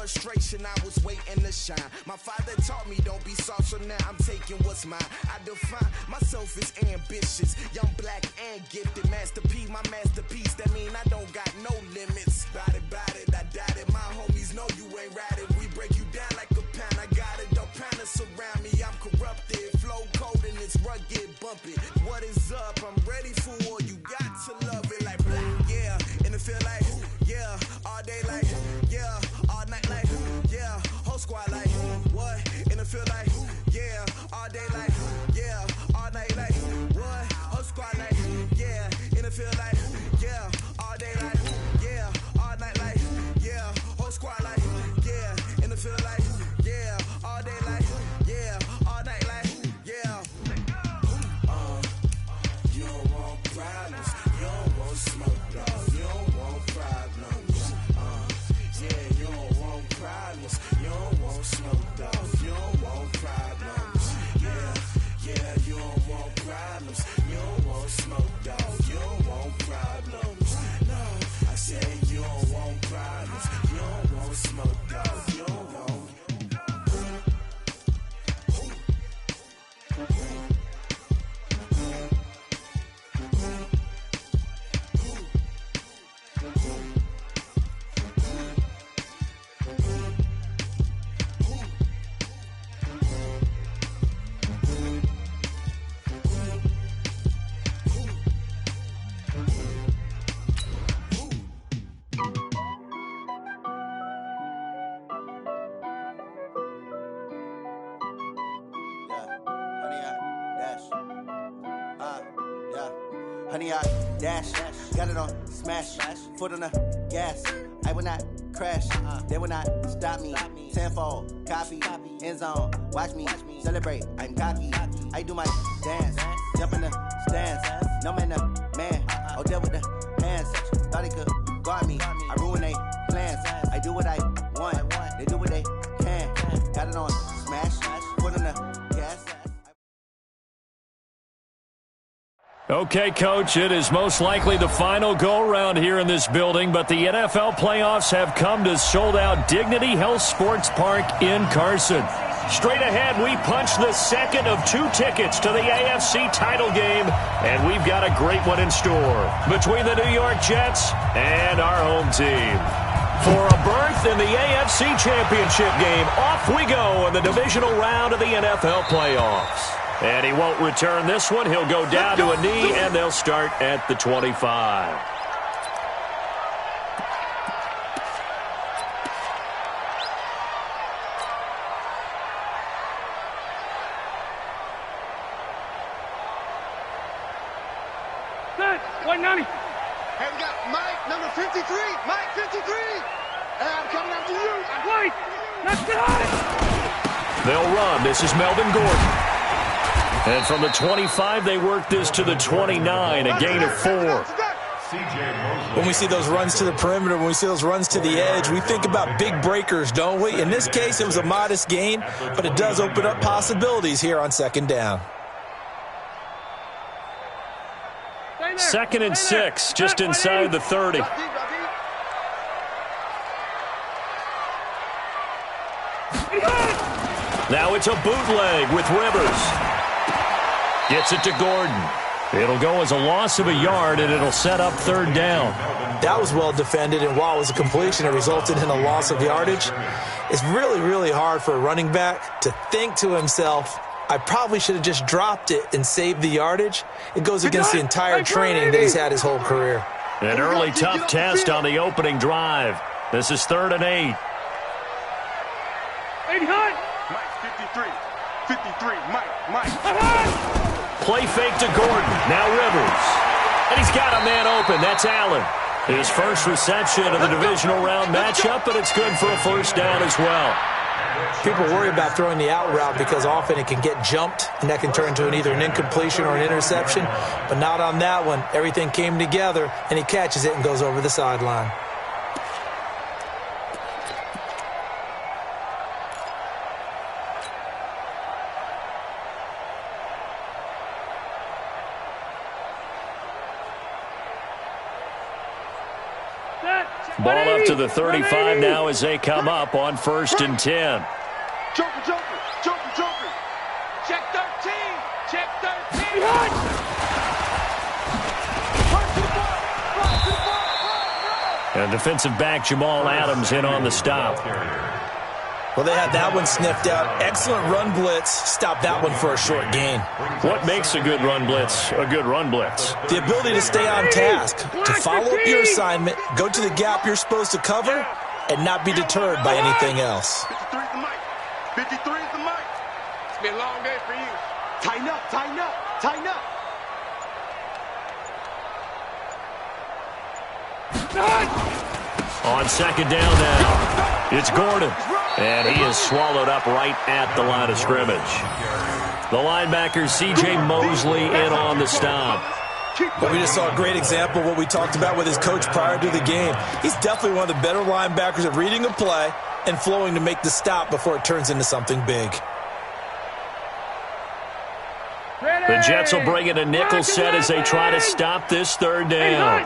frustration, I was waiting to shine. My father taught me don't be soft, so now I'm taking what's mine. I define myself as ambitious, young, black, and gifted. Master P, my masterpiece, that mean I don't got no limits. Bout it, I doubt it. My homies know you ain't ratted. We break you down like a pound. I got it, don't pound us around me. I'm corrupted, flow cold and it's rugged, bumpy. What is up? I'm ready for war. You got to love it like black, yeah. And it feel like, yeah. All day like, yeah. All night like, yeah. Whole squad like, what? And it feel like, yeah. All day like, yeah. All night like, what? Whole squad like, yeah. And it feel like, yeah. All day like, yeah. All night like, yeah. Whole squad like, yeah. And it feel like, yeah. All day like, yeah. All night like, yeah. You don't want problems. You don't want smoke, dog. You don't want problems. Yeah, you don't want problems. You don't want smoke, dog. You don't want problems. Yeah, you don't want problems. You don't want smoke, dog. You don't want problems. No, I said you don't want problems. You don't want smoke, dog. You don't want. Honey, I dash, got it on smash, foot on the gas. I will not crash, they will not stop me. Tenfold, copy, end zone, watch me celebrate. I'm cocky, I do my dance, jump in the stands. No man, man, oh deal with the hands. Thought he could guard me, I ruin they plans. I do what I want, they do what they can. Got it on smash, foot on the gas. Okay, Coach, it is most likely the final go-around here in this building, but the NFL playoffs have come to sold-out Dignity Health Sports Park in Carson. Straight ahead, we punch the second of 2 tickets to the AFC title game, and we've got a great one in store between the New York Jets and our home team. For a berth in the AFC Championship game, off we go in the divisional round of the NFL playoffs. And he won't return this one. He'll go down to a knee, and they'll start at the 25. Good. 190. Hey, we got Mike, number 53. Mike, 53. I'm coming after you. Wait. Let's get on it. They'll run. This is Melvin Gordon. And from the 25, they work this to the 29, a gain of 4. When we see those runs to the perimeter, when we see those runs to the edge, we think about big breakers, don't we? In this case, it was a modest gain, but it does open up possibilities here on second down. 2nd and 6, just inside the 30. Now it's a bootleg with Rivers. Gets it to Gordon. It'll go as a loss of a yard, and it'll set up 3rd down. That was well defended, and while it was a completion, it resulted in a loss of yardage. It's really, really hard for a running back to think to himself, I probably should have just dropped it and saved the yardage. It goes against the entire training that he's had his whole career. An early tough test on the opening drive. This is 3rd and 8. 80 high. Mike, 53. Mike. Play fake to Gordon. Now Rivers. And he's got a man open. That's Allen. His first reception of the divisional round matchup, but it's good for a 1st down as well. People worry about throwing the out route because often it can get jumped, and that can turn into either an incompletion or an interception. But not on that one. Everything came together, and he catches it and goes over the sideline. Set. Ball up to the 35 now as they come up on 1st and 10. Joker, joker, joker, joker. Check 13. Check 13. Behind. And defensive back Jamal Adams in on the stop. Well, they had that one sniffed out. Excellent run blitz. Stop that one for a short gain. What makes a good run blitz a good run blitz? The ability to stay on task, to follow up your assignment, go to the gap you're supposed to cover, and not be deterred by anything else. 53 is the mic. 53 is the mic. It's been a long day for you. Tighten up, tighten up, tighten up. On 2nd down now, it's Gordon. And he is swallowed up right at the line of scrimmage. The linebacker, C.J. Mosley, in on the stop. But we just saw a great example of what we talked about with his coach prior to the game. He's definitely one of the better linebackers at reading a play and flowing to make the stop before it turns into something big. The Jets will bring in a nickel set as they try to stop this 3rd down.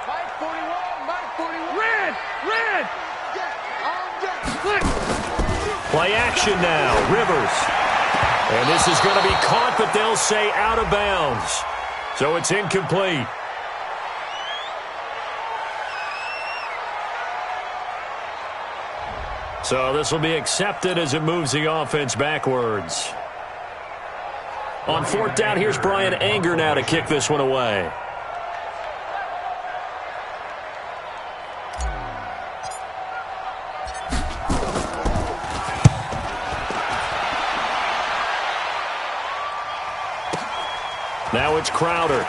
Mike 41, Mike 41. Red. Play action now, Rivers. And this is going to be caught, but they'll say out of bounds. So it's incomplete. So this will be accepted as it moves the offense backwards. On 4th down, here's Brian Anger now to kick this one away. Now it's Crowder.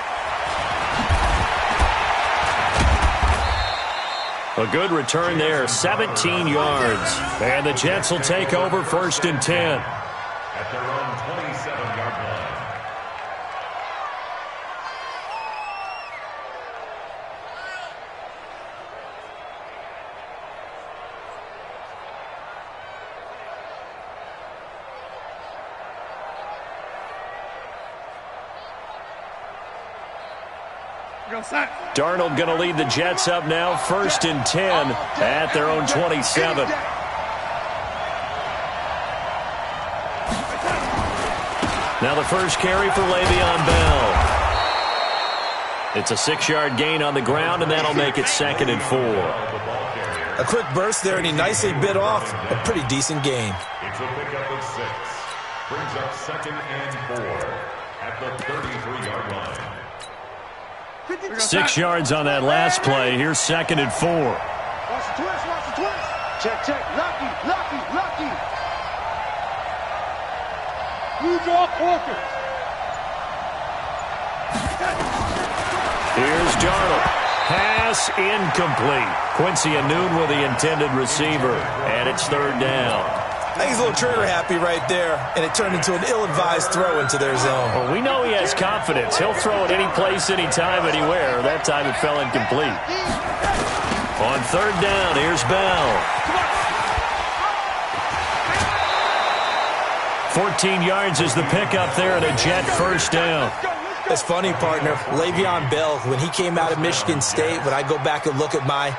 A good return there, 17 yards. And the Jets will take over 1st and 10. At their own 27-yard line. Darnold going to lead the Jets up now, 1st and 10 at their own 27. Now the first carry for Le'Veon Bell. It's a 6-yard gain on the ground, and that'll make it 2nd and 4. A quick burst there, and he nicely bit off a pretty decent gain. It's a pickup of 6. Brings up 2nd and 4 at the 33-yard line. 6 yards on that last play. Here's 2nd and 4. Watch the twist, watch the twist. Check. Lucky. Blue draw focus. Here's Darnold. Pass incomplete. Quincy Anoon with the intended receiver. And it's 3rd down. I think he's a little trigger happy right there, and it turned into an ill-advised throw into their zone. Well, we know he has confidence. He'll throw it any place, anytime, anywhere. That time it fell incomplete. On 3rd down, here's Bell. 14 yards is the pickup there, and a Jet 1st down. It's funny, partner. Le'Veon Bell, when he came out of Michigan State, when I go back and look at my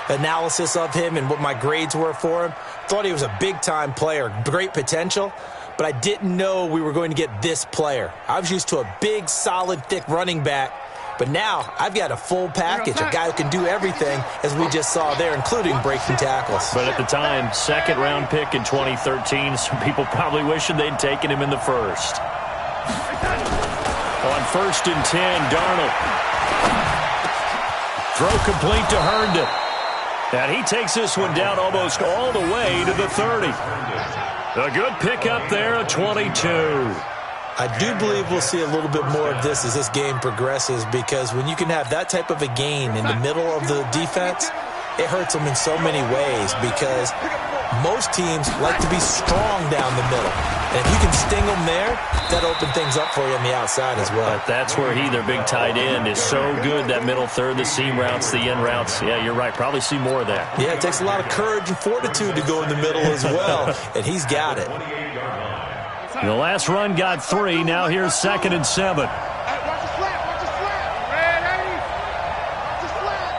analysis of him and what my grades were for him, thought he was a big-time player, great potential, but I didn't know we were going to get this player. I was used to a big, solid, thick running back, but now I've got a full package, a guy who can do everything, as we just saw there, including breaking tackles. But at the time, 2nd-round pick in 2013, some people probably wishing they'd taken him in the 1st. On 1st and 10, Darnold. Throw complete to Herndon. And he takes this one down almost all the way to the 30. A good pickup there, a 22. I do believe we'll see a little bit more of this as this game progresses, because when you can have that type of a gain in the middle of the defense, it hurts them in so many ways, because most teams like to be strong down the middle. And if you can sting them there, that opens things up for you on the outside as well. But that's where he, their big tight end, is so good, that middle third, the seam routes, the in routes. Yeah, you're right. Probably see more of that. Yeah, it takes a lot of courage and fortitude to go in the middle as well, and he's got it. The last run got 3. Now here's 2nd and 7. Hey, watch the slant, watch the slant. Ready? Watch the slant.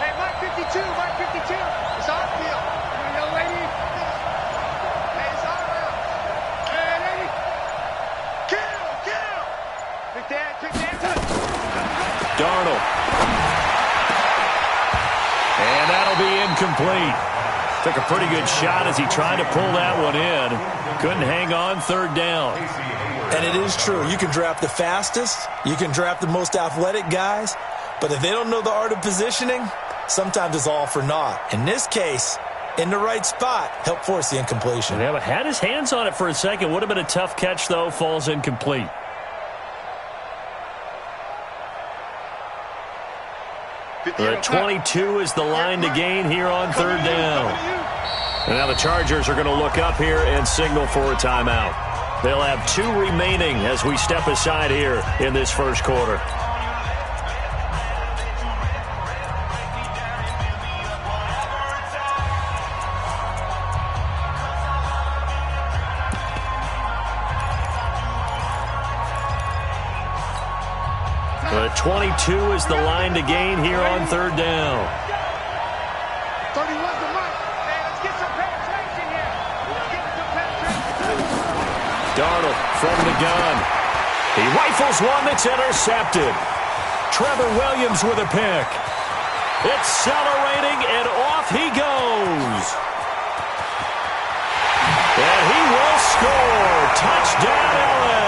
Hey, Mike 52, Mike incomplete. Took a pretty good shot as he tried to pull that one in. Couldn't hang on, third down. And it is true. You can draft the fastest. You can draft the most athletic guys. But if they don't know the art of positioning, sometimes it's all for naught. In this case, in the right spot, helped force the incompletion. Yeah, but had his hands on it for a second. Would have been a tough catch, though. Falls incomplete. The 22 is the line to gain here on third down. And now the Chargers are going to look up here and signal for a timeout. They'll have 2 remaining as we step aside here in this first quarter. The 22 is the line to gain here on third down. 31's the mark. Hey, let's get some penetration here. Let's get some penetration. Darnold from the gun. He rifles one that's intercepted. Trevor Williams with a pick. Accelerating, and off he goes. And he will score. Touchdown, LA.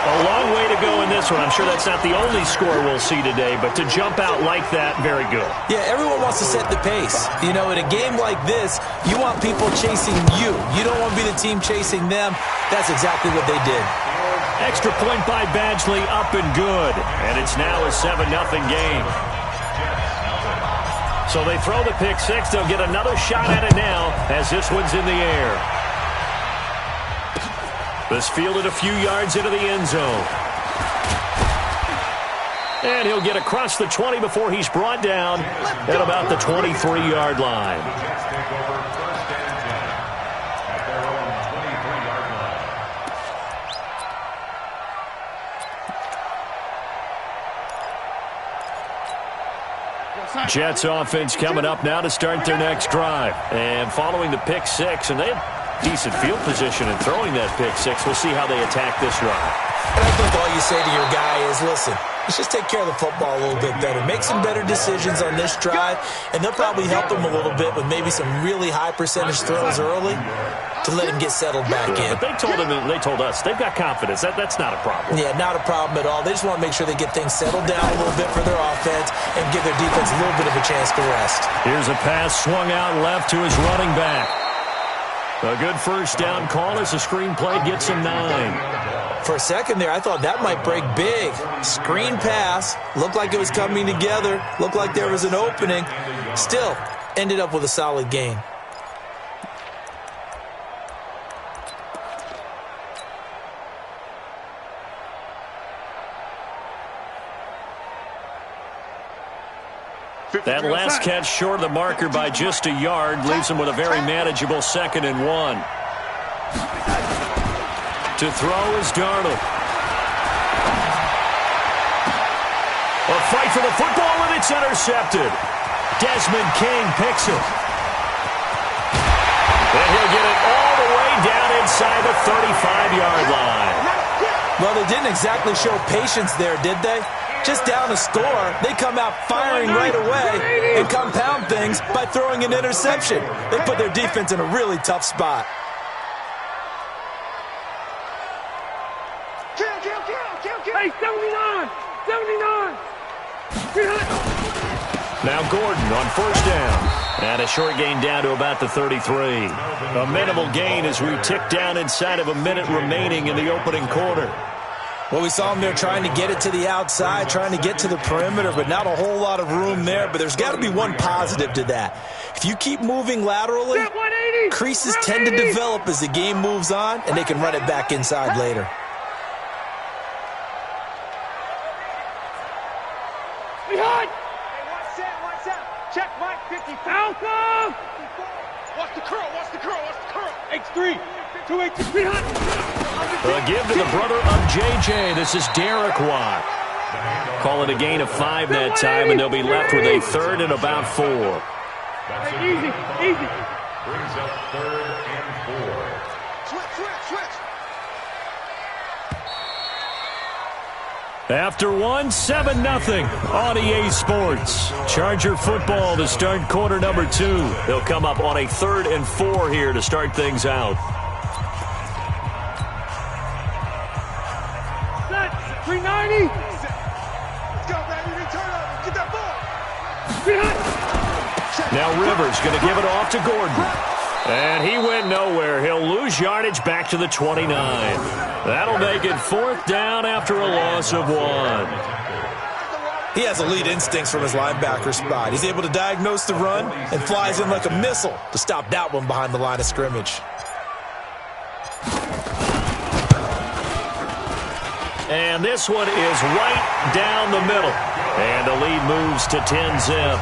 A long way to go in this one. I'm sure that's not the only score we'll see today, but to jump out like that, very good. Yeah, everyone wants to set the pace. You know, in a game like this, you want people chasing you. You don't want to be the team chasing them. That's exactly what they did. Extra point by Badgley, up and good. And it's now a 7-0 game. So they throw the pick six. They'll get another shot at it now as this one's in the air. This fielded a few yards into the end zone. And he'll get across the 20 before he's brought down at about the 23-yard line. Jets offense coming up now to start their next drive. And following the pick six, and they have decent field position in throwing that pick six. We'll see how they attack this drive. And I think all you say to your guy is, listen, let's just take care of the football a little bit better. Make some better decisions on this drive, and they'll probably help him a little bit with maybe some really high percentage throws early to let him get settled back in. But they told us, they've got confidence. That's not a problem. Yeah, not a problem at all. They just want to make sure they get things settled down a little bit for their offense and give their defense a little bit of a chance to rest. Here's a pass swung out left to his running back. A good first down call as the screen play gets him 9. For a second there, I thought that might break big. Screen pass. Looked like it was coming together. Looked like there was an opening. Still, ended up with a solid gain. That last catch short of the marker by just a yard leaves him with a very manageable 2nd and 1. To throw is Darnold. A fight for the football, and it's intercepted. Desmond King picks it. And he'll get it all the way down inside the 35-yard line. Well, they didn't exactly show patience there, did they? Just down a score, they come out firing right away and compound things by throwing an interception. They put their defense in a really tough spot. Hey, 79! 79! Now Gordon on first down. And a short gain down to about the 33. A minimal gain as we tick down inside of a minute remaining in the opening quarter. Well, we saw him there trying to get it to the outside, trying to get to the perimeter, but not a whole lot of room there. But there's got to be one positive to that. If you keep moving laterally, creases tend to develop as the game moves on, and they can run it back inside later. Behind! Hey, watch out. Check Mike 54. Alpha! Watch the curl, watch the curl, watch the curl. X3! 282 behind! A give to the brother of JJ. This is Derek Watt. Call it a gain of 5 that time, and they'll be left with a 3rd and about 4. Hey, easy. Brings up 3rd and 4. Switch. After one, 7-0 on EA Sports. Charger football to start quarter number 2. They'll come up on a 3rd and 4 here to start things out. Set. 390. Let's go, baby. Return over. Get that ball. Now Rivers going to give it off to Gordon. And he went nowhere. He'll lose yardage back to the 29. That'll make it 4th down after a loss of 1. He has elite instincts from his linebacker spot. He's able to diagnose the run and flies in like a missile to stop that one behind the line of scrimmage. And this one is right down the middle. And the lead moves to 10-zip.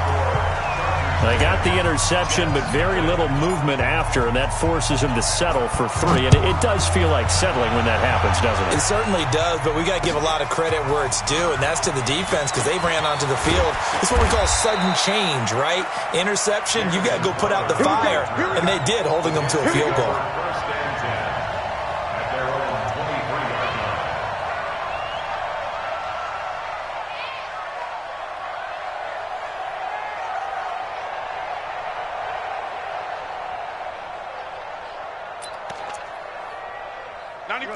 They got the interception, but very little movement after, and that forces him to settle for 3. And it does feel like settling when that happens, doesn't it? It certainly does, but we got to give a lot of credit where it's due, and that's to the defense because they ran onto the field. It's what we call sudden change, right? Interception, you got to go put out the fire, and they did, holding them to a field goal.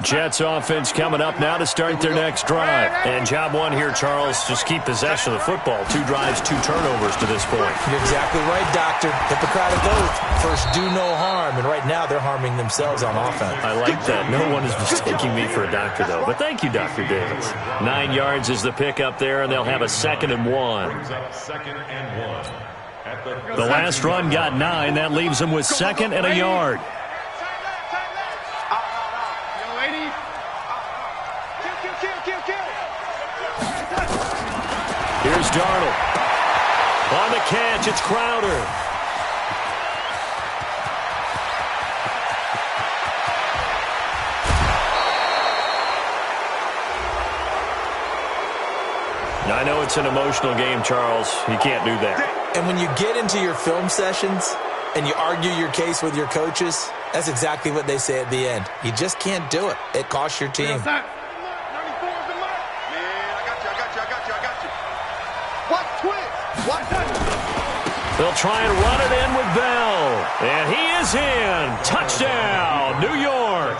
Jets offense coming up now to start their next drive. And job 1 here, Charles, just keep possession of the football. 2 drives, 2 turnovers to this point. You're exactly right, Doctor. Hippocratic oath. First, do no harm. And right now, they're harming themselves on offense. I like that. No one is mistaking me for a doctor, though. But thank you, Dr. Davis. 9 yards is the pick up there, and they'll have a 2nd and 1. The last run got 9. That leaves them with 2nd and a yard. Here's Darnold. On the catch, it's Crowder. I know it's an emotional game, Charles. You can't do that. And when you get into your film sessions and you argue your case with your coaches, that's exactly what they say at the end. You just can't do it. It costs your team. They'll try and run it in with Bell. And he is in. Touchdown, New York.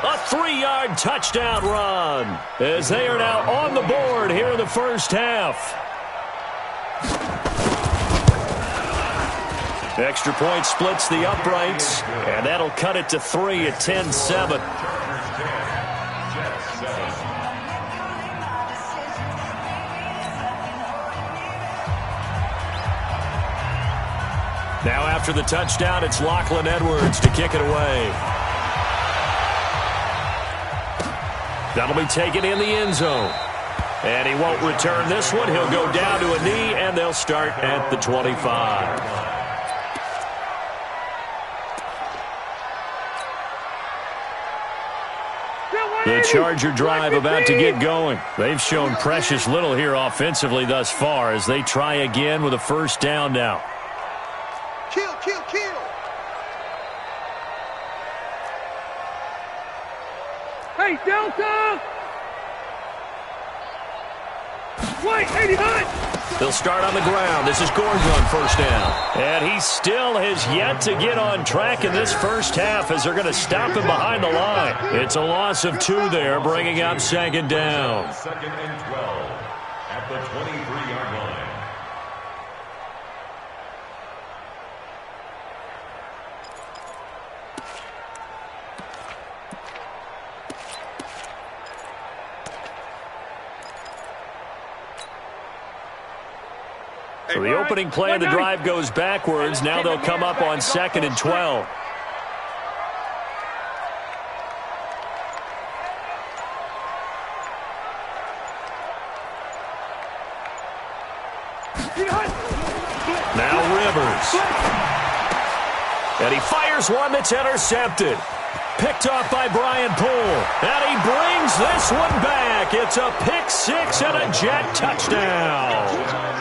A 3-yard touchdown run as they are now on the board here in the first half. Extra point splits the uprights, and that'll cut it to 3 at 10-7. Now after the touchdown, it's Lachlan Edwards to kick it away. That'll be taken in the end zone. And he won't return this one. He'll go down to a knee, and they'll start at the 25. The Charger drive about to get going. They've shown precious little here offensively thus far as they try again with a first down now. Kill, kill, kill. Hey, Delta! Wait, 89! They'll start on the ground. This is Gordon on first down. And he still has yet to get on track in this first half as they're going to stop him behind the line. It's a loss of 2 there, bringing up 2nd down. 2nd and 12 at the 23-yard line. So the opening play of the drive goes backwards. Now they'll come up on 2nd and 12. Now Rivers. And he fires one that's intercepted. Picked off by Brian Poole. And he brings this one back. It's a pick 6 and a Jet touchdown.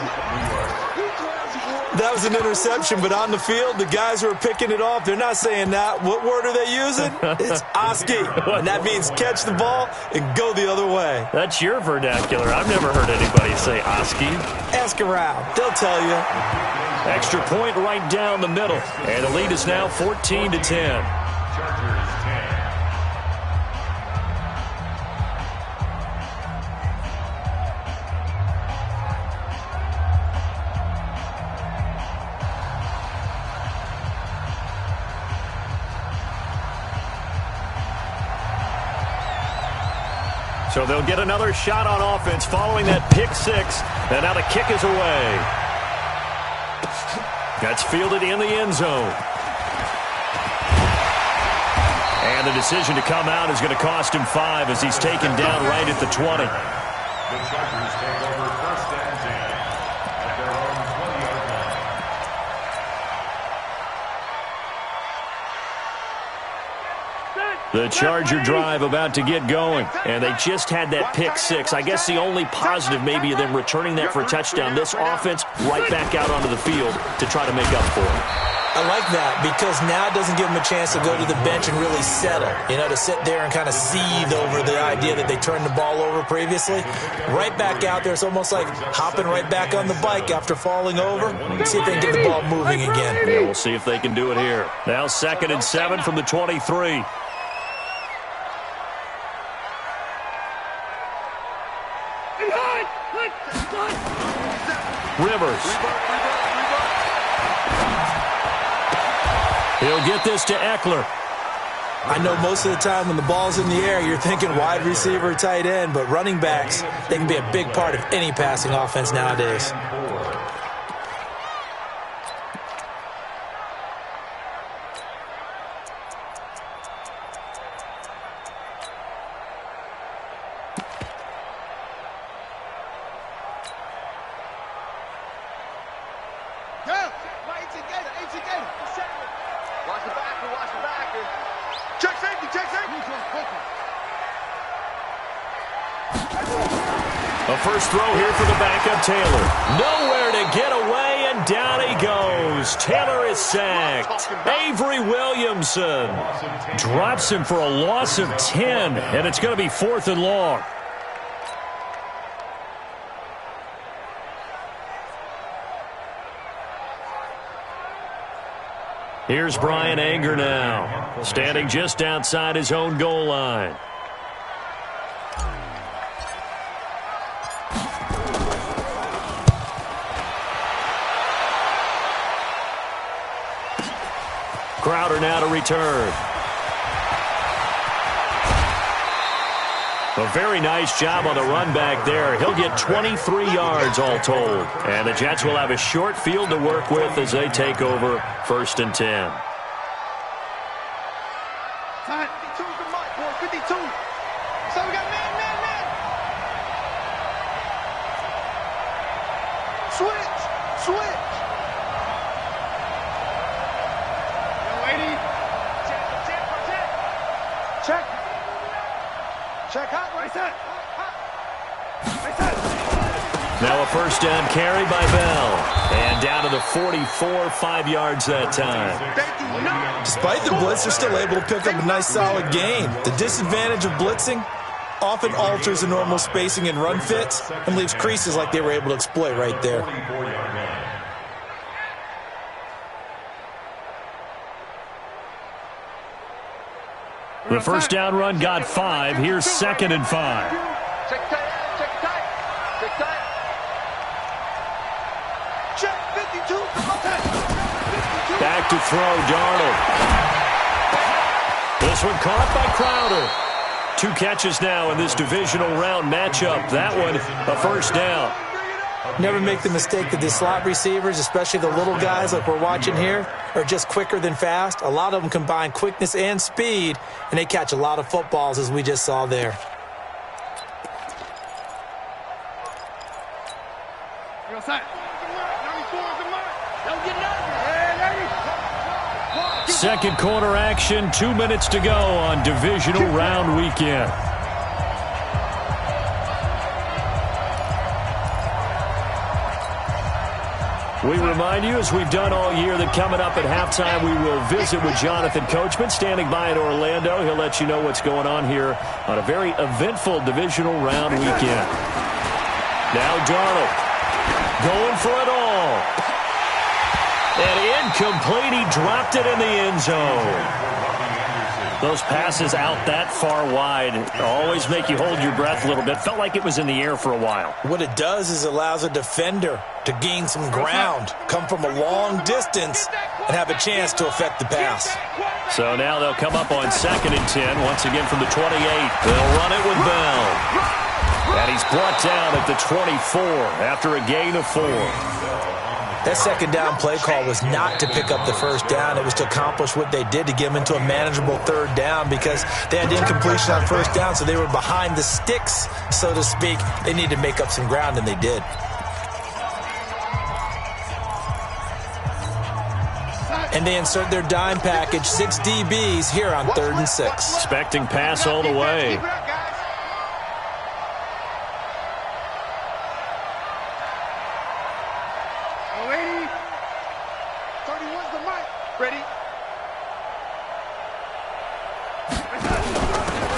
That was an interception, but on the field, the guys who are picking it off, they're not saying that. What word are they using? It's Oski, and that means catch the ball and go the other way. That's your vernacular. I've never heard anybody say Oski. Ask around. They'll tell you. Extra point right down the middle, and the lead is now 14-10. So they'll get another shot on offense following that pick six. And now the kick is away. That's fielded in the end zone. And the decision to come out is going to cost him 5 as he's taken down right at the 20. The Chargers take over first and 10 at their own 20-yard line. The Charger drive about to get going, and they just had that pick six. I guess the only positive maybe of them returning that for a touchdown. This offense right back out onto the field to try to make up for it. I like that because now it doesn't give them a chance to go to the bench and really settle, to sit there and kind of seethe over the idea that they turned the ball over previously. Right back out there, it's almost like hopping right back on the bike after falling over. See if they can get the ball moving again. Yeah, we'll see if they can do it here. Now 2nd and 7 from the 23. Rivers. He'll get this to Eckler. I know most of the time when the ball's in the air, you're thinking wide receiver, tight end, but running backs, they can be a big part of any passing offense nowadays. A first throw here for the backup, Taylor. Nowhere to get away, and down he goes. Taylor is sacked. Avery Williamson drops him for a loss of 10, and it's going to be 4th and long. Here's Brian Anger now, standing just outside his own goal line. Crowder now to return. A very nice job on the run back there. He'll get 23 yards all told. And the Jets will have a short field to work with as they take over 1st and 10. 52's the mark, boy. 52. So we got man. Switch. Check hot, right set. Now a first down carry by Bell. And down to the 44, 5 yards that time. Despite the blitz, they're still able to pick up a nice solid gain. The disadvantage of blitzing often alters the normal spacing and run fits and leaves creases like they were able to exploit right there. The first down run got 5. Here's 2nd and 5. Check tight. Check 52. Back to throw, Darnold. This one caught by Crowder. 2 catches now in this divisional round matchup. That one, a first down. Never make the mistake that the slot receivers, especially the little guys like we're watching here, are just quicker than fast. A lot of them combine quickness and speed, and they catch a lot of footballs, as we just saw there. Second quarter action, 2 minutes to go on divisional round weekend. We remind you, as we've done all year, that coming up at halftime, we will visit with Jonathan Coachman, standing by in Orlando. He'll let you know what's going on here on a very eventful divisional round weekend. Now Darnold going for it all. And incomplete. He dropped it in the end zone. Those passes out that far wide always make you hold your breath a little bit. Felt like it was in the air for a while. What it does is allows a defender to gain some ground, come from a long distance, and have a chance to affect the pass. So now they'll come up on 2nd and 10, once again from the 28. They'll run it with Bell. And he's brought down at the 24 after a gain of 4. That second down play call was not to pick up the first down. It was to accomplish what they did, to get them into a manageable third down, because they had incompletion on first down, so they were behind the sticks, so to speak. They needed to make up some ground, and they did. And they insert their dime package, 6 DBs here on 3rd and 6. Expecting pass all the way.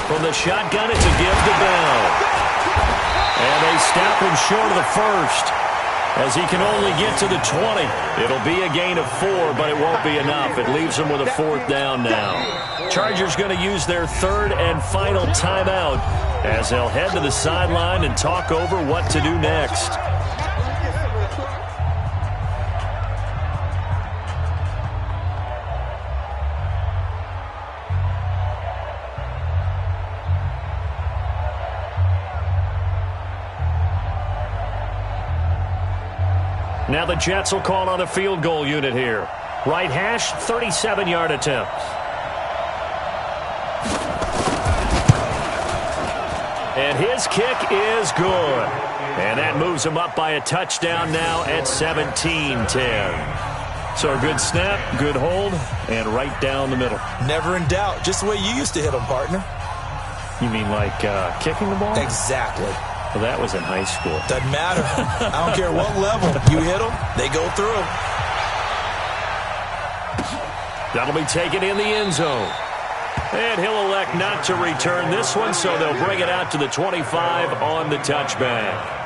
From the shotgun, it's a give to Bell. And they stop him short of the first, as he can only get to the 20. It'll be a gain of 4, but it won't be enough. It leaves them with a 4th down now. Chargers going to use their 3rd and final timeout as they'll head to the sideline and talk over what to do next. Now the Jets will call on a field goal unit here. Right hash, 37-yard attempt. And his kick is good. And that moves him up by a touchdown now at 17-10. So a good snap, good hold, and right down the middle. Never in doubt. Just the way you used to hit them, partner. You mean like kicking the ball? Exactly. Well, that was in high school. Doesn't matter. I don't care what level. You hit them, they go through. That'll be taken in the end zone. And he'll elect not to return this one, so they'll bring it out to the 25 on the touchback.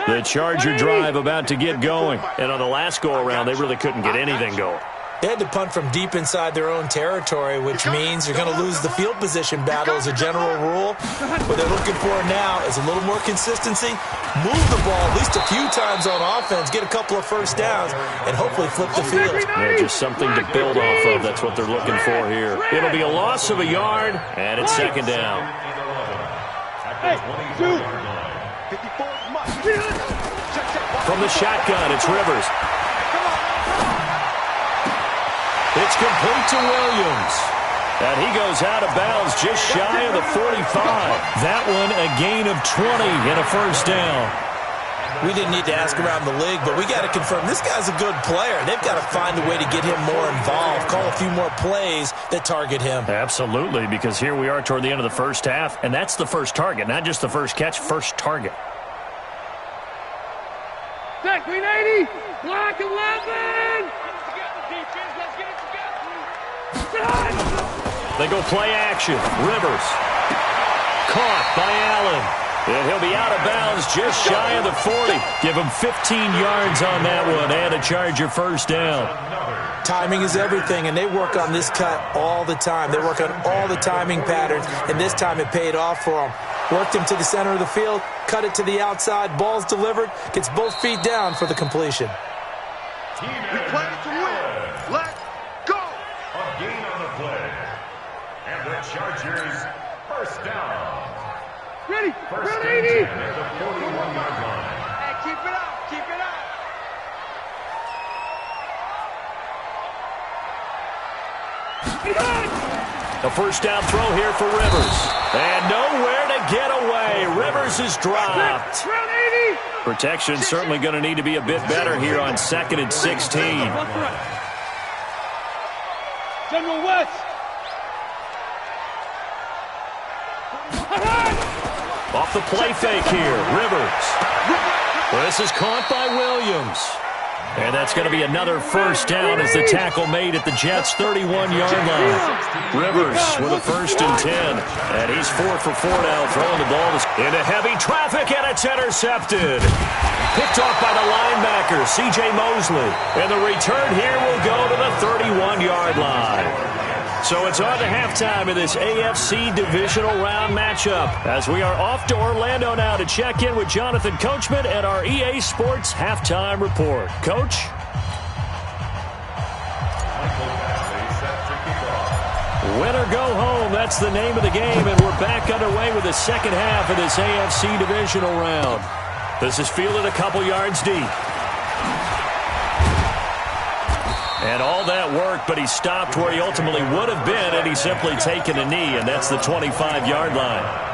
The Charger drive about to get going. And on the last go-around, they really couldn't get anything going. They had to punt from deep inside their own territory, which means you're going to lose the field position battle as a general rule. What they're looking for now is a little more consistency, move the ball at least a few times on offense, get a couple of first downs, and hopefully flip the field. Yeah, just something to build off of. That's what they're looking for here. It'll be a loss of a yard, and it's 2nd down. From the shotgun, it's Rivers. It's complete to Williams. And he goes out of bounds just shy of the 45. That one a gain of 20 and a first down. We didn't need to ask around the league, but we got to confirm this guy's a good player. They've got to find a way to get him more involved, call a few more plays that target him. Absolutely, because here we are toward the end of the first half, and that's the first target, not just the first catch, first target. Check, 380, block 11. They go play action. Rivers. Caught by Allen. And he'll be out of bounds just shy of the 40. Give him 15 yards on that one and a Charger first down. Timing is everything, and they work on this cut all the time. They work on all the timing patterns, and this time it paid off for them. Worked him to the center of the field, cut it to the outside, ball's delivered, gets both feet down for the completion. We play to win. Let's go. A gain on the play. And the Chargers first down. Ready, First and 80. 10 at the 41-yard line. Hey, keep it up. Keep it up. A first down throw here for Rivers. And nowhere to getaway. Rivers is dropped. Round 80. Protection certainly going to need to be a bit better here on 2nd and 16. General West. Off the play fake here, Rivers. Well, this is caught by Williams. And that's going to be another first down as the tackle made at the Jets' 31-yard line. Rivers with a 1st and 10. And he's 4 for 4 now, throwing the ball into heavy traffic, and it's intercepted. Picked off by the linebacker, C.J. Mosley. And the return here will go to the 31-yard line. So it's on to halftime in this AFC divisional round matchup as we are off to Orlando now to check in with Jonathan Coachman and our EA Sports halftime report. Coach? Win or go home, that's the name of the game, and we're back underway with the second half of this AFC divisional round. This is fielded a couple yards deep. And all that work, but he stopped where he ultimately would have been had he simply taken a knee, and that's the 25-yard line.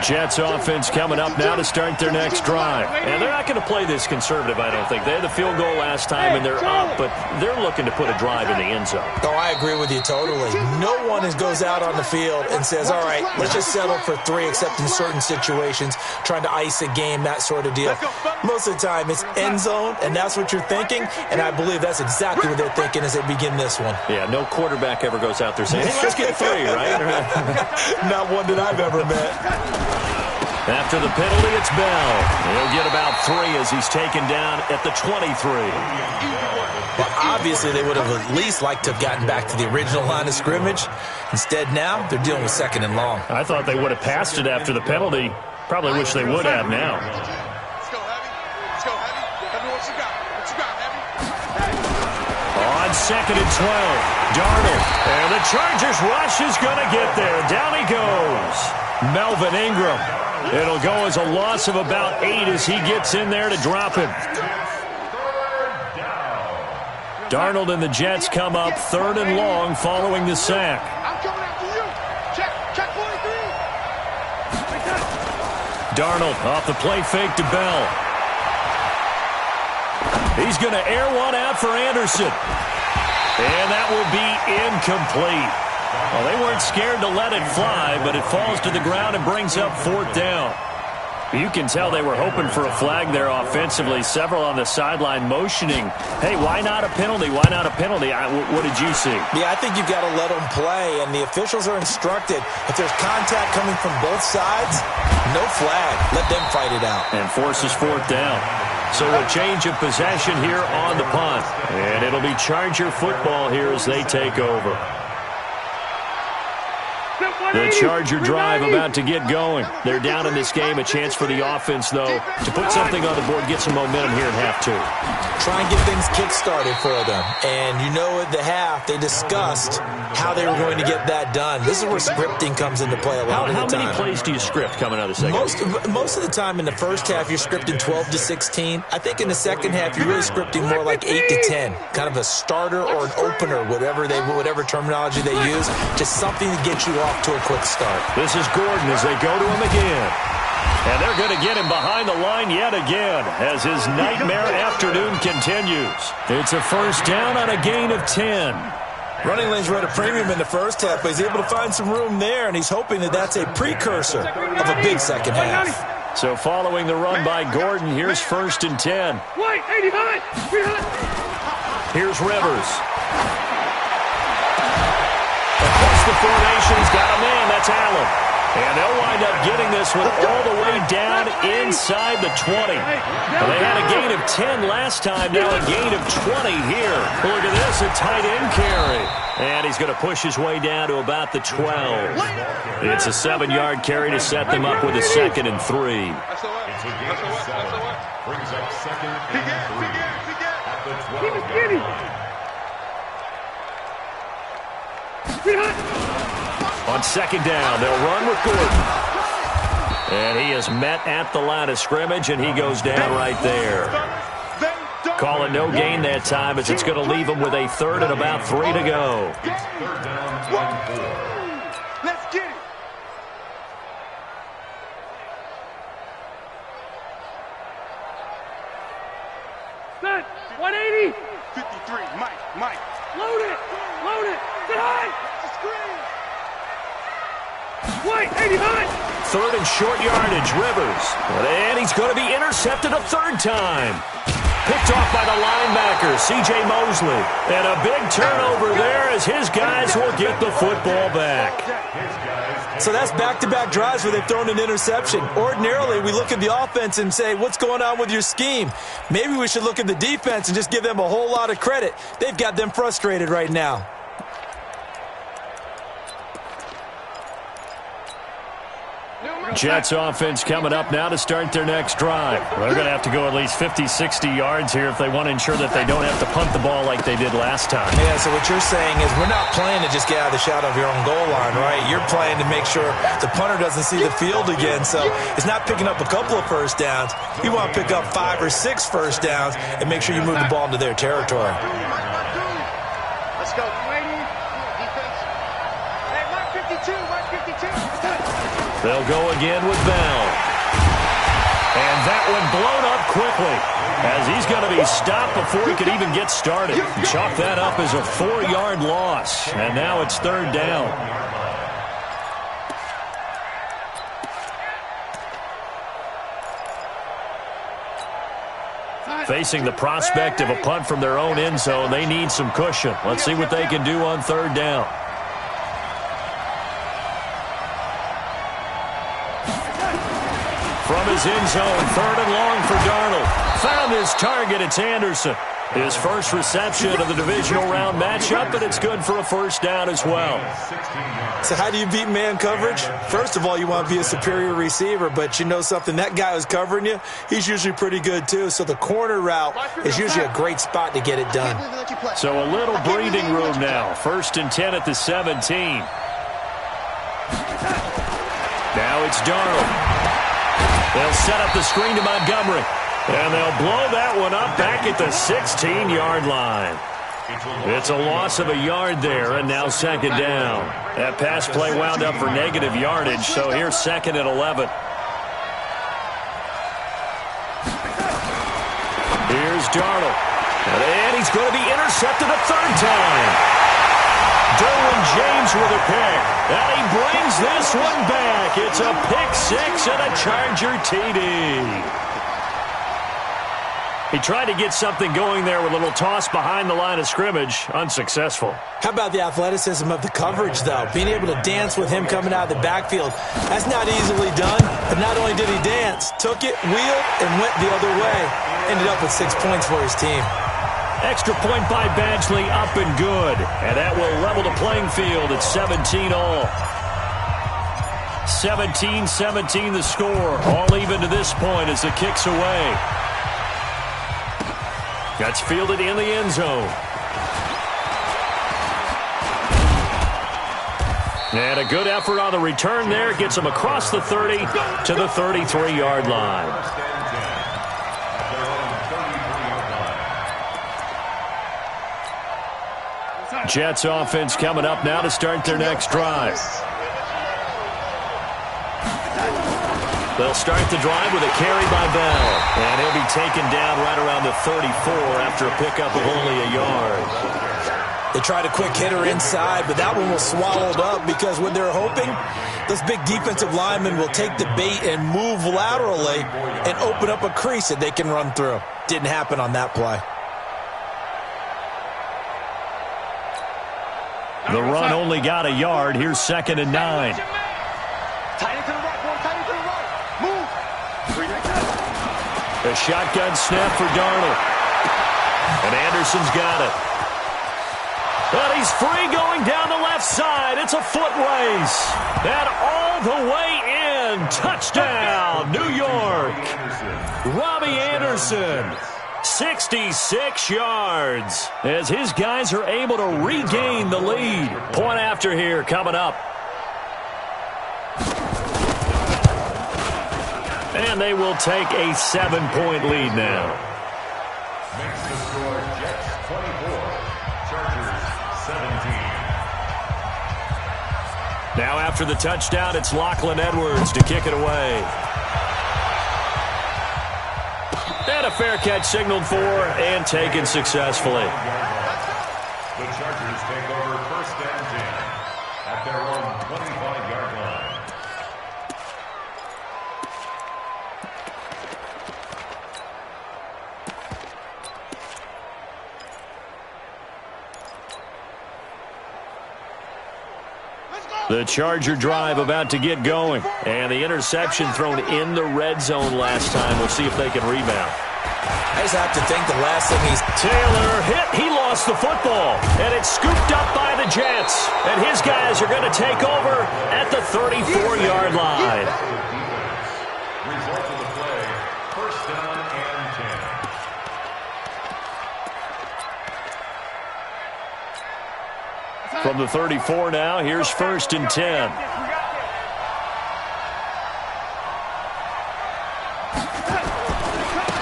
Jets offense coming up now to start their next drive. And they're not going to play this conservative, I don't think. They had the field goal last time, and they're up, but they're looking to put a drive in the end zone. Oh, I agree with you totally. No one goes out on the field and says, all right, let's just settle for 3, except in certain situations, trying to ice a game, that sort of deal. Most of the time, it's end zone, and that's what you're thinking, and I believe that's exactly what they're thinking as they begin this one. Yeah, no quarterback ever goes out there saying, hey, let's get 3, right? Not one that I've ever met. After the penalty, it's Bell. He'll get about 3 as he's taken down at the 23. Well, obviously, they would have at least liked to have gotten back to the original line of scrimmage. Instead, now, they're dealing with 2nd and long. I thought they would have passed it after the penalty. Probably wish they would have now. Let's go, Heavy. Let's go, Heavy. Heavy, what you got? What you got, Heavy? On 2nd and 12, Darnold. And the Chargers rush is going to get there. Down he goes. Melvin Ingram. It'll go as a loss of about 8 as he gets in there to drop him. Darnold and the Jets come up 3rd and long following the sack. I'm coming after you. Check 43. Darnold off the play fake to Bell. He's going to air one out for Anderson. And that will be incomplete. Well, they weren't scared to let it fly, but it falls to the ground and brings up 4th down. You can tell they were hoping for a flag there offensively. Several on the sideline motioning, hey, why not a penalty? Why not a penalty? What did you see? Yeah, I think you've got to let them play, and the officials are instructed. If there's contact coming from both sides, no flag. Let them fight it out. And forces 4th down. So a change of possession here on the punt. And it'll be Charger football here as they take over. The Charger drive about to get going. They're down in this game. A chance for the offense, though, to put something on the board, get some momentum here in half 2. Try and get things kick-started for them. And you know at the half, they discussed how they were going to get that done. This is where scripting comes into play a lot of the time. How many plays do you script coming out of the second? Most of the time in the first half, you're scripting 12 to 16. I think in the second half, you're really scripting more like 8 to 10. Kind of a starter or an opener, whatever terminology they use. Just something to get you off to a quick start. This is Gordon as they go to him again. And they're going to get him behind the line yet again as his nightmare afternoon continues. It's a first down on a gain of 10. Running lanes were at a premium in the first half, but he's able to find some room there, and he's hoping that that's a precursor of a big second half. So following the run by Gordon, here's 1st and 10. Wait, 80 high. Here's Rivers. Across the formation, he's got a man. That's Allen. And they'll wind up getting this one all the way down inside the 20. Well, they had a gain of 10 last time, now a gain of 20 here. Look at this, a tight end carry. And he's going to push his way down to about the 12. It's a 7-yard carry to set them up with a 2nd and 3. Brings up 2nd and 3 at the 12-yard line. On 2nd down, they'll run with Gordon. And he is met at the line of scrimmage, and he goes down right there. Call it no gain that time as it's going to leave him with a 3rd and about 3 to go. Let's get it. 100, 180. 53, Mike. Load it. Get high. White, 80 high. Third and short yardage, Rivers. And he's going to be intercepted a third time. Picked off by the linebacker, C.J. Mosley. And a big turnover there as his guys will get the football back. So that's back-to-back drives where they've thrown an interception. Ordinarily, we look at the offense and say, what's going on with your scheme? Maybe we should look at the defense and just give them a whole lot of credit. They've got them frustrated right now. Jets offense coming up now to start their next drive. They're going to have to go at least 50, 60 yards here if they want to ensure that they don't have to punt the ball like they did last time. Yeah, so what you're saying is we're not playing to just get out of the shadow of your own goal line, right? You're playing to make sure the punter doesn't see the field again. So it's not picking up a couple of first downs. You want to pick up 5 or 6 first downs and make sure you move the ball into their territory. Let's go. Defense. Hey, Mark 52. They'll go again with Bell. And that one blown up quickly as he's going to be stopped before he could even get started. Chalk that up as a 4-yard loss. And now it's third down. Facing the prospect of a punt from their own end zone, they need some cushion. Let's see what they can do on third down. From his end zone, third and long for Darnold. Found his target, it's Anderson. His first reception of the divisional round matchup, and it's good for a first down as well. So how do you beat man coverage? First of all, you want to be a superior receiver, but you know something, that guy who's covering you, he's usually pretty good too. So the corner route is usually a great spot to get it done. So a little breathing room now. First and 10 at the 17. Now it's Darnold. They'll set up the screen to Montgomery. And they'll blow that one up back at the 16-yard line. It's a loss of a yard there, and now second down. That pass play wound up for negative yardage, so here's second and 11. Here's Darnold. And he's going to be intercepted a third time. Derwin James with a pick. And he brings this one back. It's a pick six and a Charger TD. He tried to get something going there with a little toss behind the line of scrimmage. Unsuccessful. How about the athleticism of the coverage, though? Being able to dance with him coming out of the backfield. That's not easily done. But not only did he dance, took it, wheeled, and went the other way. Ended up with 6 points for his team. Extra point by Badgley, up and good. And that will level the playing field at 17 all. 17-17 the score. All even to this point as the kick's away. That's fielded in the end zone. And a good effort on the return there. Gets him across the 30 to the 33-yard line. Jets offense coming up now to start their next drive. They'll start the drive with a carry by Bell. And he'll be taken down right around the 34 after a pickup of only a yard. They tried a quick hitter inside, but that one was swallowed up because what they're hoping, those big defensive linemen will take the bait and move laterally and open up a crease that they can run through. Didn't happen on that play. The run only got a yard. Here's second and 9. A shotgun snap for Darnold. And Anderson's got it. But he's free going down the left side. It's a foot race. And all the way in. Touchdown, New York. Robbie Anderson. 66 yards as his guys are able to regain the lead. Point after here coming up. And they will take a 7-point lead now. Makes the score Jets 24, Chargers 17. Now after the touchdown, it's Lachlan Edwards to kick it away. And a fair catch signaled for and taken successfully. The Chargers take over 1st and 10 at their own 25-yard line. The Charger drive about to get going. And the interception thrown in the red zone last time. We'll see if they can rebound. I just have to think the last thing Taylor hit. He lost the football. And it's scooped up by the Jets. And his guys are going to take over at the 34-yard line. Result of the play, 1st down and 10. From the 34 now, here's 1st and 10.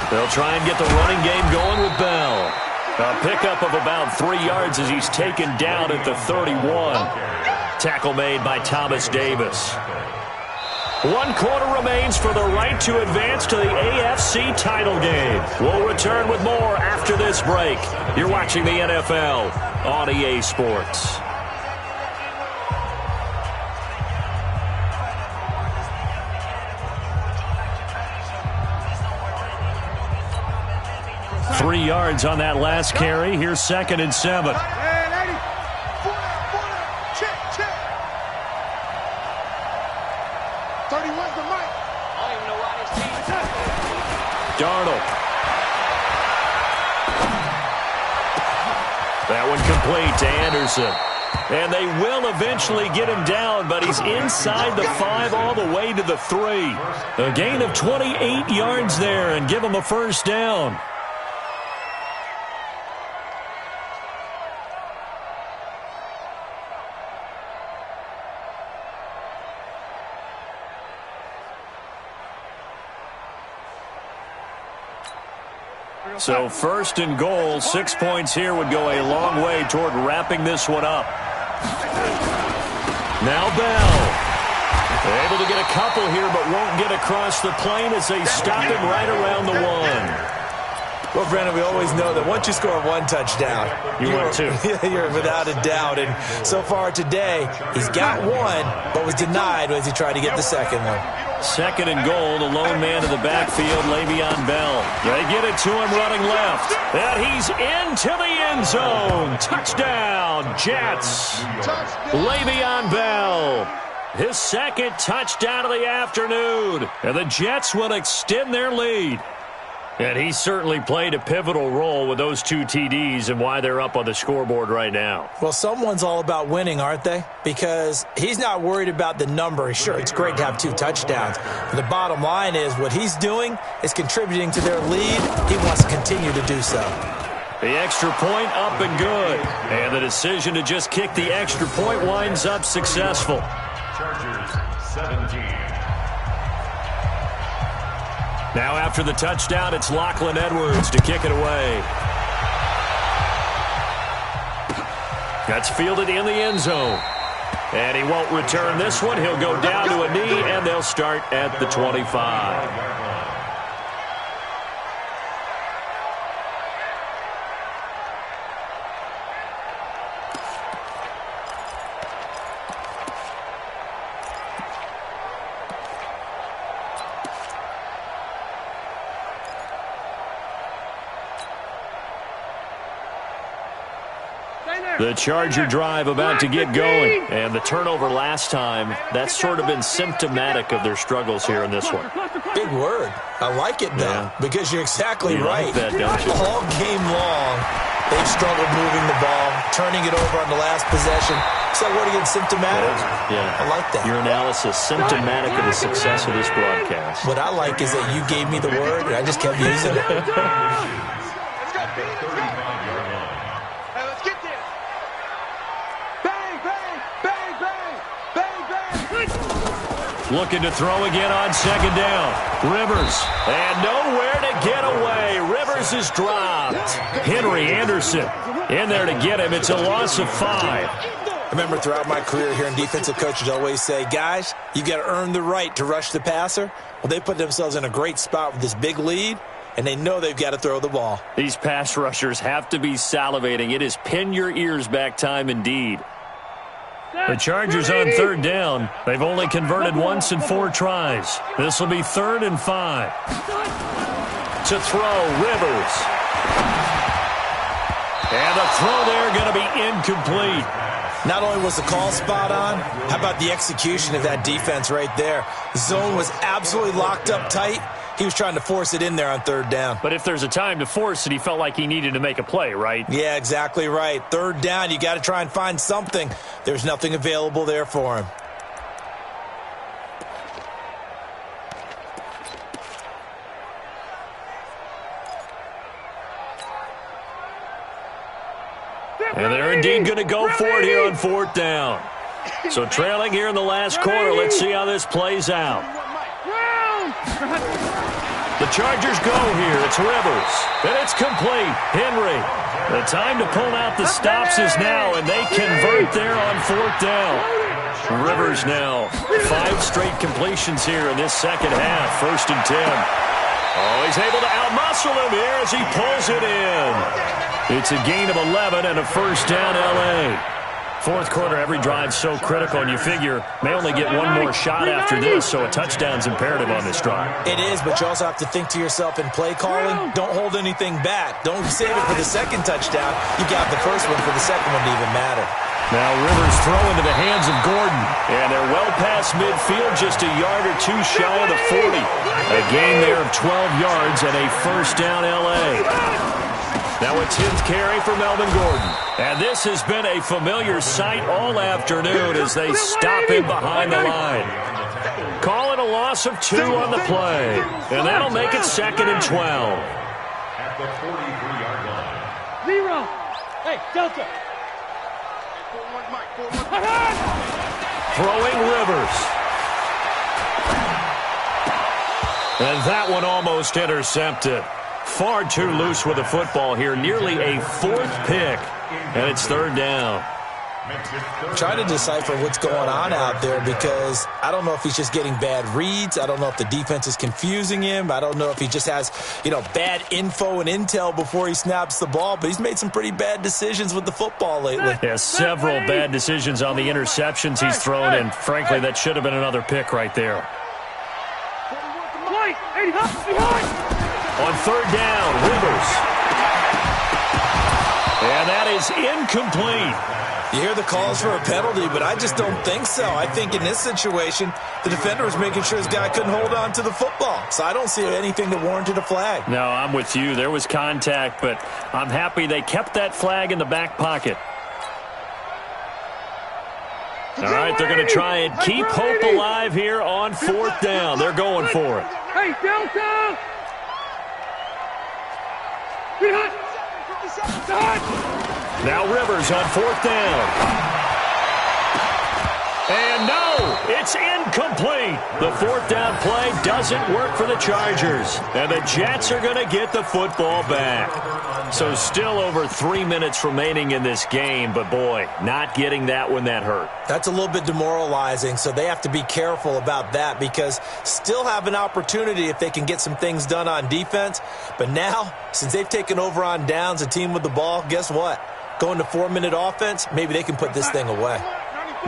They'll try and get the running game going with Bell. A pickup of about 3 yards as he's taken down at the 31. Tackle made by Thomas Davis. 1 quarter remains for the right to advance to the AFC title game. We'll return with more after this break. You're watching the NFL on EA Sports. Three yards on that last carry. Here's 2nd and 7. Check. 31's the mic. I don't even know why this team is Darnold. That one complete to Anderson. And they will eventually get him down, but he's inside the 5 all the way to the 3. A gain of 28 yards there and give him a 1st down. So 1st and goal, 6 points here would go a long way toward wrapping this one up. Now Bell. Able to get a couple here, but won't get across the plane as they stop him right around the 1. Well, Brandon, we always know that once you score 1 touchdown, you're 2. You're without a doubt. And so far today, he's got 1, but was denied as he tried to get the 2nd one. 2nd and goal, the lone man in the backfield, Le'Veon Bell. They get it to him running left. And he's into the end zone. Touchdown, Jets. Le'Veon Bell. His 2nd touchdown of the afternoon. And the Jets will extend their lead. And he certainly played a pivotal role with those 2 TDs and why they're up on the scoreboard right now. Well, someone's all about winning, aren't they? Because he's not worried about the number. Sure, it's great to have 2 touchdowns. But the bottom line is what he's doing is contributing to their lead. He wants to continue to do so. The extra point up and good. And the decision to just kick the extra point winds up successful. Chargers 17. Now after the touchdown, it's Lachlan Edwards to kick it away. That's fielded in the end zone. And he won't return this one. He'll go down to a knee, and they'll start at the 25. The Charger drive about to get going. And the turnover last time, that's sort of been symptomatic of their struggles here in this one. Big word. I like it, though, because you're exactly right. Like that, don't you? All game long, they've struggled moving the ball, turning it over on the last possession. Is that word again, symptomatic? Yeah. I like that. Your analysis, symptomatic of the success of this broadcast. What I like is that you gave me the word, and I just kept using it. Looking to throw again on 2nd down. Rivers. And nowhere to get away. Rivers is dropped. Henry Anderson in there to get him. It's a loss of 5. I remember throughout my career hearing defensive coaches always say, guys, you got to earn the right to rush the passer. Well, they put themselves in a great spot with this big lead, and they know they've got to throw the ball. These pass rushers have to be salivating. It is pin your ears back time indeed. The Chargers on third down. They've only converted once in 4 tries. This will be 3rd and 5. To throw, Rivers. And the throw there going to be incomplete. Not only was the call spot on, how about the execution of that defense right there? The zone was absolutely locked up tight. He was trying to force it in there on 3rd down. But if there's a time to force it, he felt like he needed to make a play, right? Yeah, exactly right. 3rd down, you got to try and find something. There's nothing available there for him. And they're indeed going to go for it here on 4th down. So trailing here in the last quarter. Let's see how this plays out. The Chargers go here. It's Rivers. And it's complete. Henry. The time to pull out the stops is now, and they convert there on 4th down. Rivers now 5 straight completions here in this second half. 1st and 10. Oh, he's able to outmuscle him here as he pulls it in. It's a gain of 11 and a 1st down, L.A. 4th quarter, every drive so critical, and you figure may only get one more shot after this, so a touchdown's imperative on this drive. It is, but you also have to think to yourself in play calling, don't hold anything back. Don't save it for the second touchdown. You got the first one for the second one to even matter. Now Rivers throw into the hands of Gordon, and they're well past midfield, just a yard or 2 shy of the 40. A gain there of 12 yards and a 1st down, L.A. Now a 10th carry for Melvin Gordon. And this has been a familiar sight all afternoon as they stop him behind the line. Calling a loss of 2 on the play. And that'll make it 2nd and 12. At the 43-yard line. 0. Hey, Delta. Throwing Rivers. And that one almost intercepted. Far too loose with the football here. Nearly a 4th pick. And it's 3rd down. Try to decipher what's going on out there because I don't know if he's just getting bad reads. I don't know if the defense is confusing him. I don't know if he just has, bad info and intel before he snaps the ball. But he's made some pretty bad decisions with the football lately. Yeah, several bad decisions on the interceptions he's thrown. And frankly, that should have been another pick right there. On 3rd down, Rivers. And that is incomplete. You hear the calls for a penalty, but I just don't think so. I think in this situation, the defender was making sure his guy couldn't hold on to the football. So I don't see anything that warranted a flag. No, I'm with you. There was contact, but I'm happy they kept that flag in the back pocket. All right, they're going to try and keep hope alive here on 4th down. They're going for it. Hey, Delta! Now Rivers on 4th down. And no, it's incomplete. The 4th down play doesn't work for the Chargers. And the Jets are going to get the football back. So still over 3 minutes remaining in this game, but boy, not getting that one that hurt. That's a little bit demoralizing, so they have to be careful about that because still have an opportunity if they can get some things done on defense. But now, since they've taken over on downs, a team with the ball, guess what? Going to 4-minute offense, maybe they can put this thing away.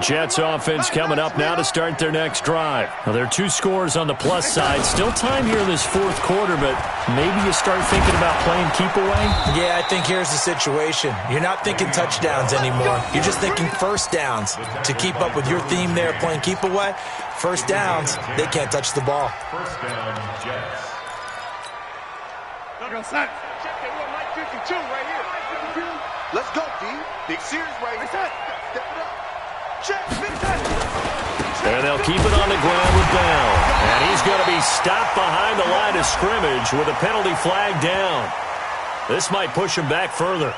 Jets offense coming up now to start their next drive. Now, there are 2 scores on the plus side. Still time here in this 4th quarter, but maybe you start thinking about playing keep away? Yeah, I think here's the situation. You're not thinking touchdowns anymore. You're just thinking 1st downs. To keep up with your theme there, playing keep away, 1st downs, they can't touch the ball. 1st down, Jets. Check that 152 right here. Let's go, D. Big series right here. Step it up. And they'll keep it on the ground with Bell. And he's going to be stopped behind the line of scrimmage with a penalty flag down. This might push him back further.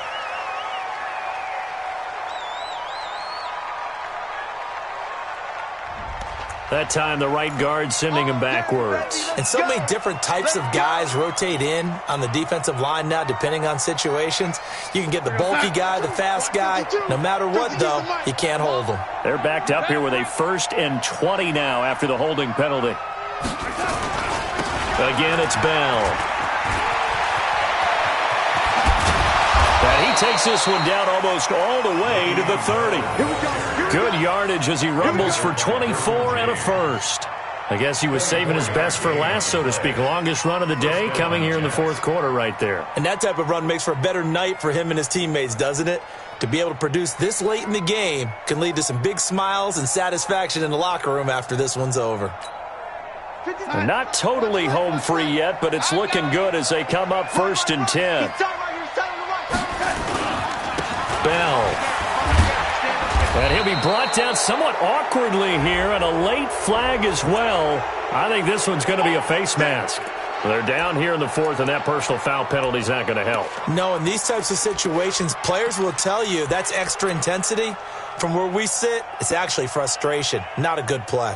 That time, the right guard sending him backwards. And so many different types of guys rotate in on the defensive line now, depending on situations. You can get the bulky guy, the fast guy. No matter what, though, you can't hold them. They're backed up here with a 1st and 20 now after the holding penalty. Again, it's Bell. takes this one down almost all the way to the 30. Good yardage as he rumbles for 24 and a first. I guess he was saving his best for last, so to speak. Longest run of the day coming here in the fourth quarter right there. And that type of run makes for a better night for him and his teammates, doesn't it? To be able to produce this late in the game can lead to some big smiles and satisfaction in the locker room after this one's over. They're not totally home free yet, but it's looking good as they come up 1st and 10. Bell. And he'll be brought down somewhat awkwardly here, and a late flag as well. I think this one's going to be a face mask. They're down here in the fourth, and that personal foul penalty is not going to help. No, in these types of situations, players will tell you that's extra intensity. From where we sit, it's actually frustration, not a good play.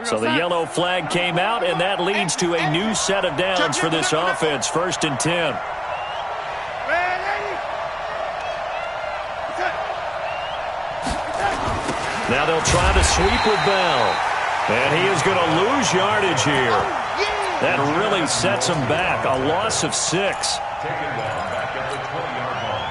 So the yellow flag came out, and that leads to a new set of downs for this offense. 1st and 10. Now they'll try to sweep with Bell. And he is going to lose yardage here. That really sets him back. A loss of 6. Taken down back at the 20-yard line.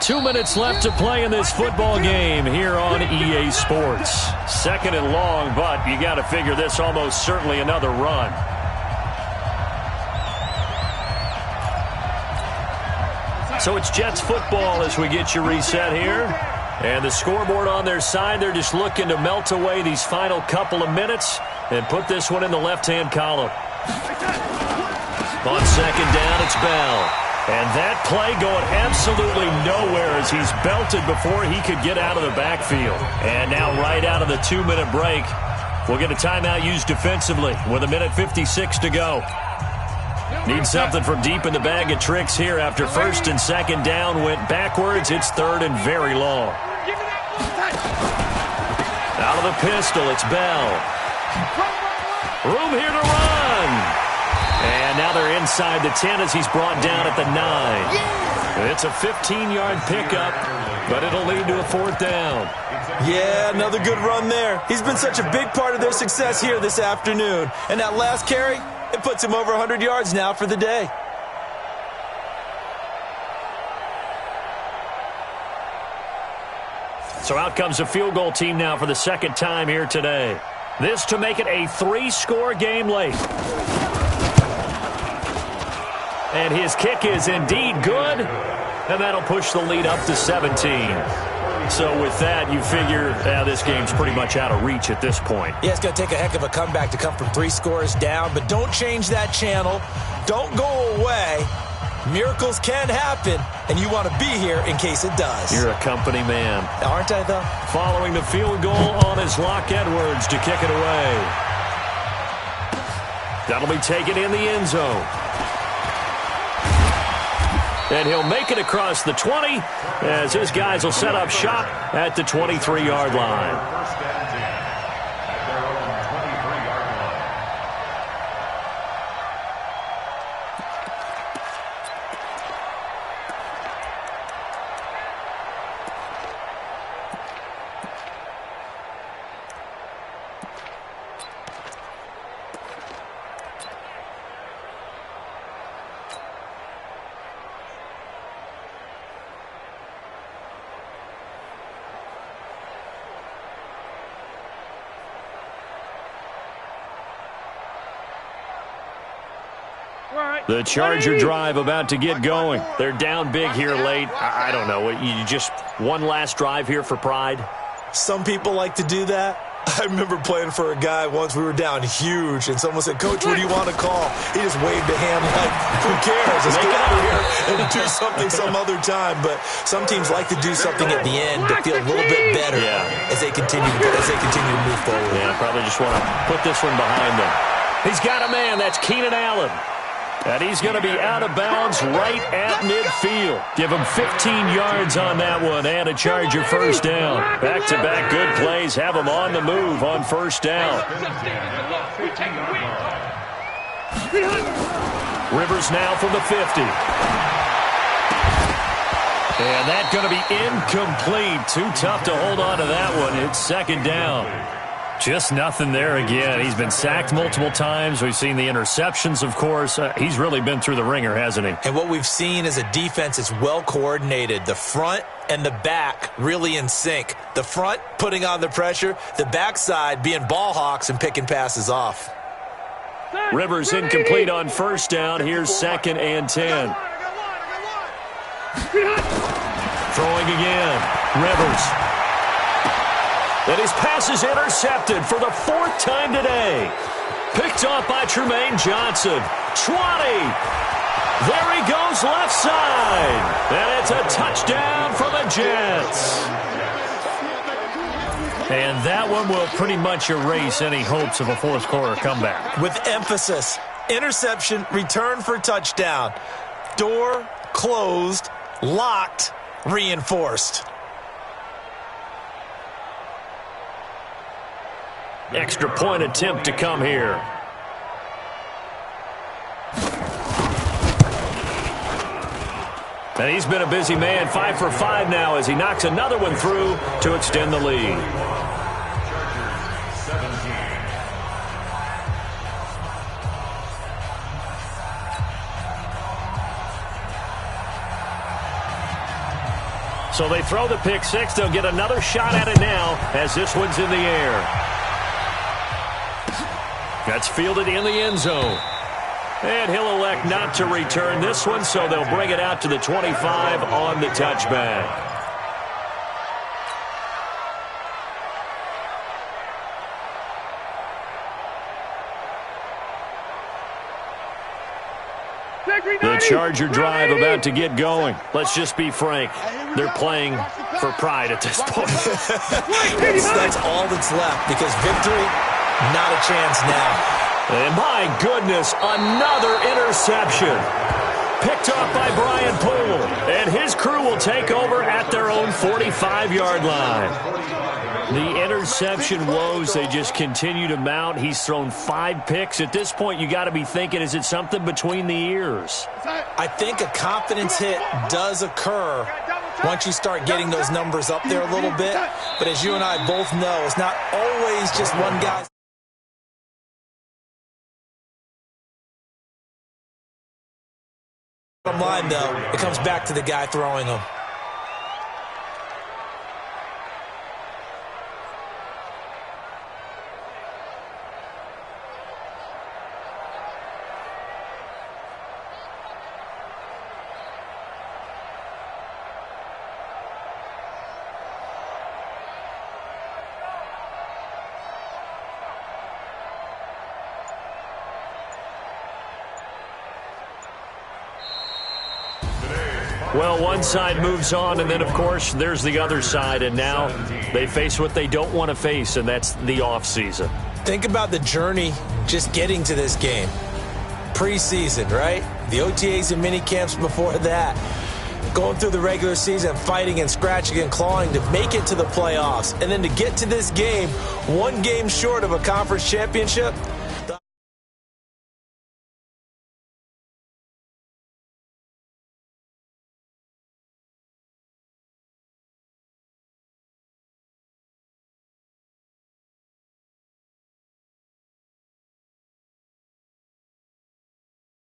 2 minutes left to play in this football game here on EA Sports. 2nd and long, but you got to figure this almost certainly another run. So it's Jets football as we get you reset here. And the scoreboard on their side, they're just looking to melt away these final couple of minutes and put this one in the left-hand column. On 2nd down, it's Bell. And that play going absolutely nowhere as he's belted before he could get out of the backfield. And now right out of the 2-minute break, we'll get a timeout used defensively with 1:56 to go. Need something from deep in the bag of tricks here after 1st and 2nd down went backwards. It's 3rd and very long. Out of the pistol, it's Bell. Room here to run. And now they're inside the 10 as he's brought down at the 9. It's a 15-yard pickup, but it'll lead to a 4th down. Yeah, another good run there. He's been such a big part of their success here this afternoon. And that last carry, it puts him over 100 yards now for the day. So out comes a field goal team now for the 2nd time here today. This to make it a 3-score game late. And his kick is indeed good, and that'll push the lead up to 17. So with that, you figure this game's pretty much out of reach at this point. Yeah, it's going to take a heck of a comeback to come from 3 scores down, but don't change that channel. Don't go away. Miracles can happen, and you want to be here in case it does. You're a company man. Aren't I, though? Following the field goal on his Locke Edwards to kick it away. That'll be taken in the end zone. And he'll make it across the 20 as his guys will set up shop at the 23-yard line. 1st and 10 at their own 23-yard line. The Charger drive about to get going. They're down big here late. I don't know. You just one last drive here for pride? Some people like to do that. I remember playing for a guy once. We were down huge, and someone said, "Coach, what do you want to call?" He just waved a hand like, "Who cares? Let's get out of here and do something some other time." But some teams like to do something at the end to feel a little bit better as they continue to move forward. Yeah, probably just want to put this one behind them. He's got a man. That's Keenan Allen. And he's going to be out of bounds right at midfield. Give him 15 yards on that one and a Charger 1st down. Back-to-back good plays have him on the move on 1st down. Rivers now from the 50. And that's going to be incomplete. Too tough to hold on to that one. It's second down. Just nothing there again. He's been sacked multiple times. We've seen the interceptions, of course. He's really been through the ringer, hasn't he? And what we've seen is a defense that's well coordinated. The front and the back really in sync. The front putting on the pressure. The backside being ball hawks and picking passes off. Rivers incomplete on first down. Here's 2nd and 10. Throwing again. Rivers. And his pass is intercepted for the 4th time today. Picked off by Tremaine Johnson. 20. There he goes left side. And it's a touchdown for the Jets. And that one will pretty much erase any hopes of a fourth-quarter comeback. With emphasis. Interception, return for touchdown. Door closed, locked, reinforced. Extra point attempt to come here. And he's been a busy man, 5 for 5 now as he knocks another one through to extend the lead. So they throw the pick six. They'll get another shot at it now as this one's in the air. That's fielded in the end zone. And he'll elect not to return this one, so they'll bring it out to the 25 on the touchback. The Charger drive about to get going. Let's just be frank. They're playing for pride at this point. That's all that's left because victory, not a chance now. And my goodness, another interception. Picked off by Brian Poole. And his crew will take over at their own 45-yard line. The interception woes, they just continue to mount. He's thrown 5 picks. At this point, you got to be thinking, is it something between the ears? I think a confidence hit does occur once you start getting those numbers up there a little bit. But as you and I both know, it's not always just one guy's. Bottom line, though, it comes back to the guy throwing them. Well, one side moves on, and then, of course, there's the other side, and now they face what they don't want to face, and that's the offseason. Think about the journey just getting to this game. Preseason, right? The OTAs and mini camps before that. Going through the regular season, fighting and scratching and clawing to make it to the playoffs. And then to get to this game, one game short of a conference championship,